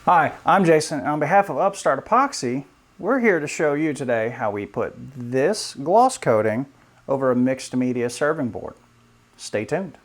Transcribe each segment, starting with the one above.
Hi, I'm Jason, and on behalf of Upstart Epoxy, we're here to show you today how we put this gloss coating over a mixed media serving board. Stay tuned.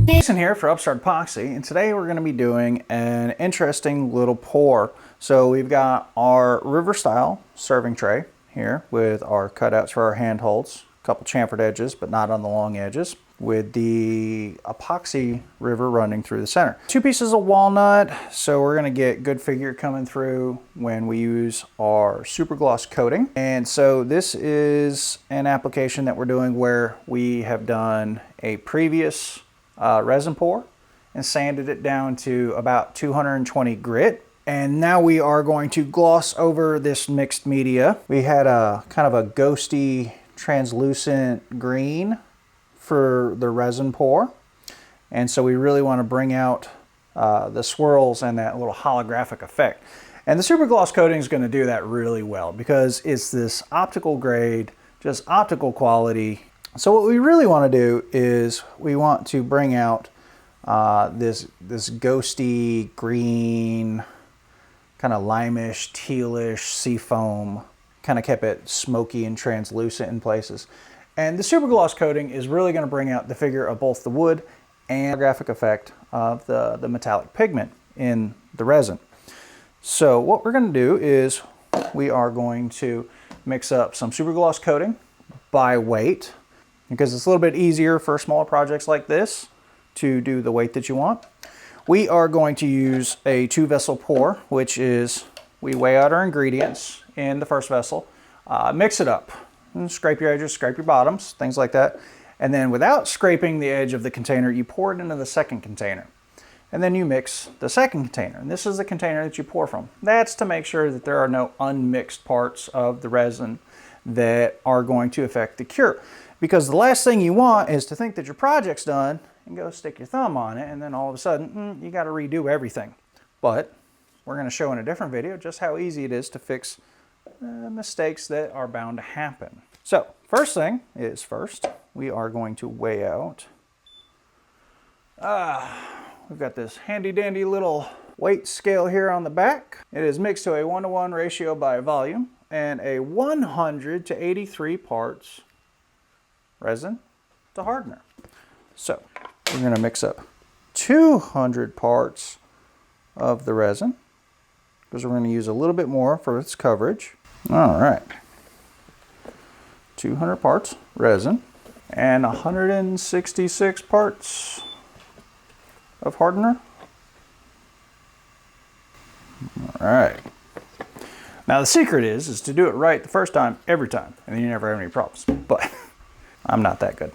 Jason here for Upstart Epoxy, and today we're going to be doing an interesting little pour. So we've got our river style serving tray here with our cutouts for our handholds, a couple chamfered edges but not on the long edges, with the epoxy river running through the center. 2 pieces of walnut, so we're going to get good figure coming through when we use our super gloss coating. And so this is an application that we're doing where we have done a previous resin pour and sanded it down to about 220 grit. And now we are going to gloss over this mixed media. We had a kind of a ghosty translucent green for the resin pour. And so we really want to bring out the swirls and that little holographic effect. And the super gloss coating is going to do that really well because it's this optical grade, just optical quality. So what we really want to do is we want to bring out this ghosty green, kind of limeish, tealish seafoam, kind of kept it smoky and translucent in places. And the super gloss coating is really going to bring out the figure of both the wood and the graphic effect of the metallic pigment in the resin. So what we're going to do is we are going to mix up some super gloss coating by weight, because it's a little bit easier for smaller projects like this to do the weight that you want. We are going to use a 2-vessel pour, which is we weigh out our ingredients in the first vessel, mix it up, and scrape your edges, scrape your bottoms, things like that. And then without scraping the edge of the container, you pour it into the second container. And then you mix the second container. And this is the container that you pour from. That's to make sure that there are no unmixed parts of the resin that are going to affect the cure. Because the last thing you want is to think that your project's done and go stick your thumb on it, and then all of a sudden, you got to redo everything. But we're going to show in a different video just how easy it is to fix mistakes that are bound to happen. So first thing is first, we are going to weigh out. We've got this handy dandy little weight scale here on the back. It is mixed to a 1-to-1 ratio by volume and a 100 to 83 parts resin to hardener. So we're going to mix up 200 parts of the resin because we're going to use a little bit more for its coverage. All right, 200 parts resin and 166 parts of hardener. All right. Now the secret is to do it right the first time, every time, and then you never have any problems. But I'm not that good.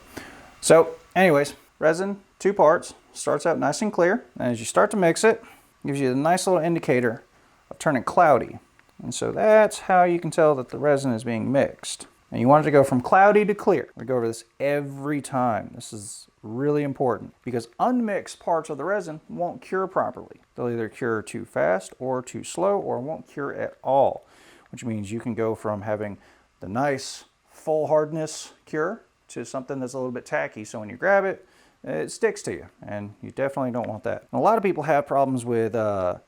So anyways, resin, 2 parts, starts out nice and clear. And as you start to mix it, it gives you a nice little indicator of turning cloudy. And so that's how you can tell that the resin is being mixed. And you want it to go from cloudy to clear. We go over this every time. This is really important because unmixed parts of the resin won't cure properly. They'll either cure too fast or too slow or won't cure at all, which means you can go from having the nice full hardness cure to something that's a little bit tacky. So when you grab it, it sticks to you, and you definitely don't want that. And a lot of people have problems with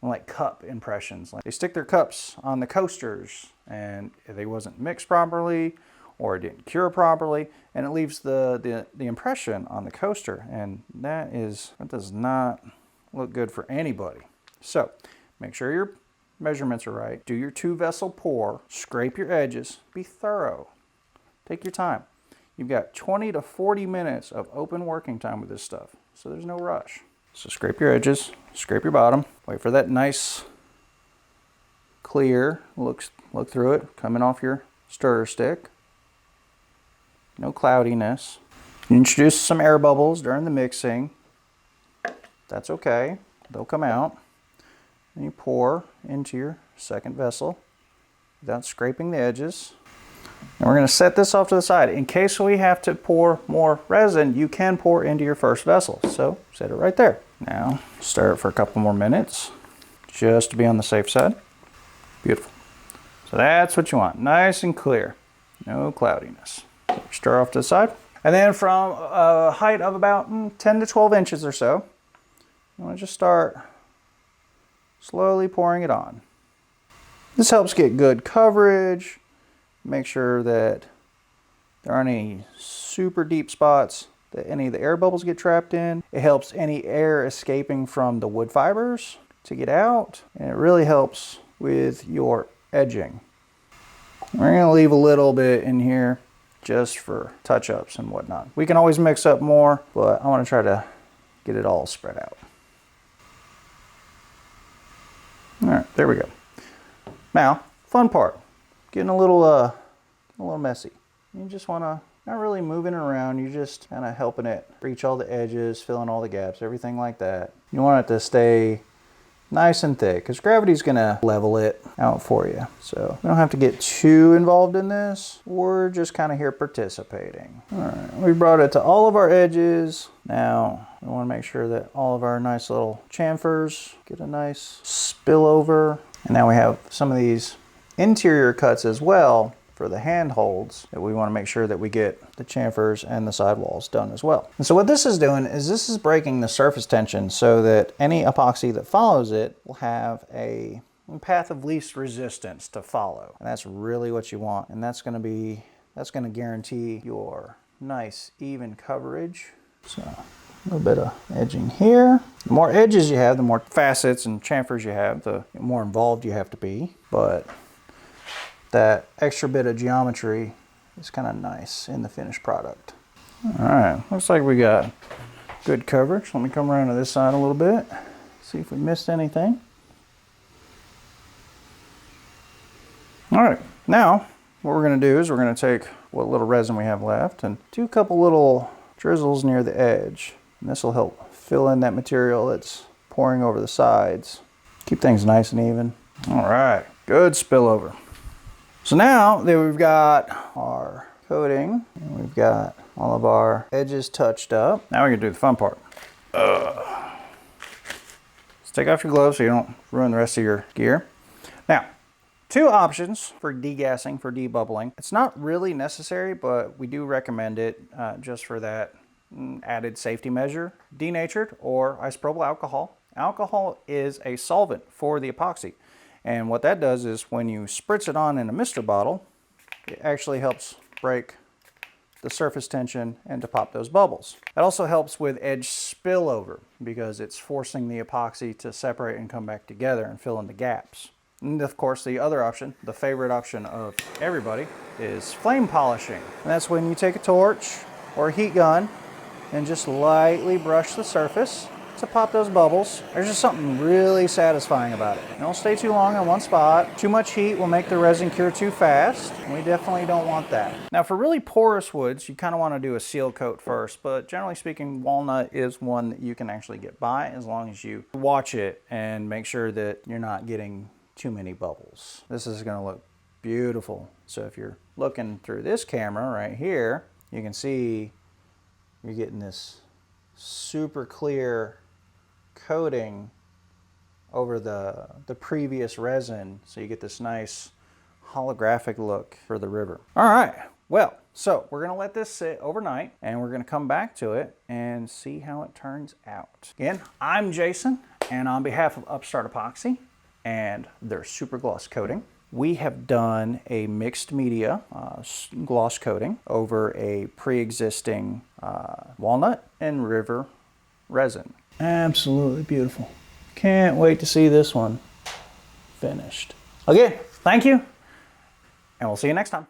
like cup impressions. Like they stick their cups on the coasters and they wasn't mixed properly or it didn't cure properly, and it leaves the impression on the coaster, and that does not look good for anybody. So make sure your measurements are right. Do your 2-vessel pour, scrape your edges, be thorough. Take your time. You've got 20 to 40 minutes of open working time with this stuff, so there's no rush. So scrape your edges, scrape your bottom, wait for that nice clear look through it coming off your stirrer stick. No cloudiness. Introduce some air bubbles during the mixing. That's okay, they'll come out. And you pour into your second vessel without scraping the edges. And we're going to set this off to the side. In case we have to pour more resin, you can pour into your first vessel. So set it right there. Now stir it for a couple more minutes just to be on the safe side. Beautiful. So that's what you want, nice and clear, no cloudiness. Stir off to the side. And then from a height of about 10 to 12 inches or so, you want to just start slowly pouring it on. This helps get good coverage, make sure that there aren't any super deep spots that any of the air bubbles get trapped in. It helps any air escaping from the wood fibers to get out, and it really helps with your edging. We're going to leave a little bit in here just for touch-ups and whatnot. We can always mix up more, but I want to try to get it all spread out. All right, there we go. Now, fun part, getting a little messy. You just want to, not really moving it around, you're just kind of helping it reach all the edges, filling all the gaps, everything like that. You want it to stay nice and thick, because gravity's gonna level it out for you. So we don't have to get too involved in this. We're just kind of here participating. All right, we brought it to all of our edges. Now we want to make sure that all of our nice little chamfers get a nice spill over. And now we have some of these interior cuts as well for the handholds that we want to make sure that we get the chamfers and the sidewalls done as well. And so what this is doing is this is breaking the surface tension so that any epoxy that follows it will have a path of least resistance to follow. And that's really what you want. And that's going to guarantee your nice even coverage. So a little bit of edging here. The more edges you have, the more facets and chamfers you have, the more involved you have to be. But that extra bit of geometry is kind of nice in the finished product. All right, looks like we got good coverage. Let me come around to this side a little bit, see if we missed anything. All right, now what we're going to do is we're going to take what little resin we have left and do a couple little drizzles near the edge. And this will help fill in that material that's pouring over the sides. Keep things nice and even. All right, good spillover. So now that we've got our coating and we've got all of our edges touched up, now we can do the fun part. Let's take off your gloves so you don't ruin the rest of your gear. Now, two options for degassing, for debubbling. It's not really necessary, but we do recommend it just for that added safety measure. Denatured or isopropyl alcohol. Alcohol is a solvent for the epoxy. And what that does is when you spritz it on in a mister bottle, it actually helps break the surface tension and to pop those bubbles. It also helps with edge spillover because it's forcing the epoxy to separate and come back together and fill in the gaps. And of course, the other option, the favorite option of everybody, is flame polishing. And that's when you take a torch or a heat gun and just lightly brush the surface to pop those bubbles. There's just something really satisfying about it. Don't stay too long in one spot. Too much heat will make the resin cure too fast, and we definitely don't want that. Now for really porous woods, you kind of want to do a seal coat first, but generally speaking, walnut is one that you can actually get by as long as you watch it and make sure that you're not getting too many bubbles. This is going to look beautiful. So if you're looking through this camera right here, you can see you're getting this super clear coating over the previous resin, so you get this nice holographic look for the river. All right, well, so we're gonna let this sit overnight and we're gonna come back to it and see how it turns out. Again, I'm Jason, and on behalf of Upstart Epoxy and their super gloss coating, we have done a mixed media gloss coating over a pre-existing walnut and river resin. Absolutely beautiful. Can't wait to see this one finished. Again, thank you, and we'll see you next time.